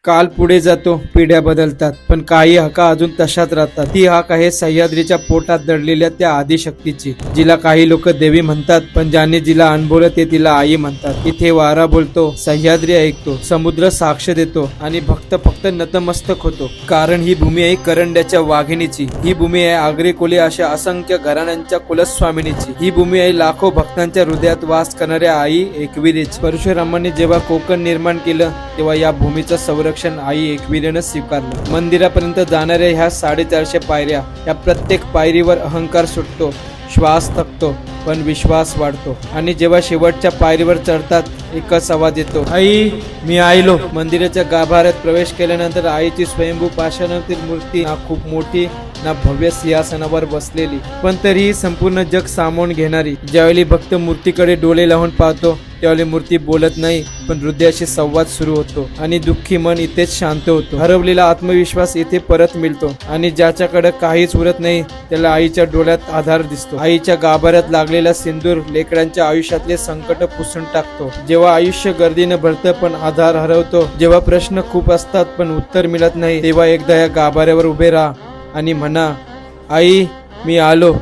काल पुढे जातो, पिढ्या बदलतात, पण काही हाका अजून तशाच राहतात. ती हाक आहे सह्याद्रीच्या पोटात दडलेल्या त्या आदिशक्तीची, जिला काही लोक देवी म्हणतात, पण ज्यांनी जिला अनुभवलं ते तिला आई म्हणतात. इथे वारा बोलतो, सह्याद्री ऐकतो, समुद्र साक्ष देतो आणि भक्त फक्त नतमस्तक होतो. कारण ही भूमी आहे करंड्याच्या वाघिणीची, ही भूमी आहे आगरी कोली अशा असंख्य घराण्यांच्या कुलस्वामिनीची, ही भूमी आहे लाखो भक्तांच्या हृदयात वास करणाऱ्या आई एकविरेची. परशुरामांनी जेव्हा कोकण निर्माण केलं तेव्हा या भूमीचं संरक्षण आई एकविरेनं स्वीकारलं. मंदिरापर्यंत जाणाऱ्या ह्या 450 पायऱ्या, या प्रत्येक पायरीवर अहंकार सुटतो, श्वास थकतो, पण विश्वास वाढतो. आणि जेव्हा शेवटच्या पायरीवर चढतात एकच आवाज येतो, आई मी आयलो. मंदिराच्या गाभाऱ्यात प्रवेश केल्यानंतर आईची स्वयंभू पाषाणातील मूर्ती ना खूप मोठी ना भव्य सिंहासनावर बसलेली, पण तरीही संपूर्ण जग सामावून घेणारी. ज्यावेळी भक्त मूर्तीकडे डोळे लावून पाहतो त्यावेळी मूर्ती बोलत नाही, पण हृदयाशी संवाद सुरू होतो आणि दुःखी मन इथेच शांत होतो. हरवलेला आत्मविश्वास इथे परत मिळतो आणि ज्याच्याकडे काहीच उरत नाही त्याला आईच्या डोळ्यात आधार दिसतो. आईच्या गाभाऱ्यात लागलेला सिंदूर लेकरांच्या आयुष्यातले संकट पुसून टाकतो. जेव्हा आयुष्य गर्दीनं भरतं पण आधार हरवतो, जेव्हा प्रश्न खूप असतात पण उत्तर मिळत नाही, तेव्हा एकदा या गाभाऱ्यावर उभे राहा आणि म्हणा, आई मी आलो.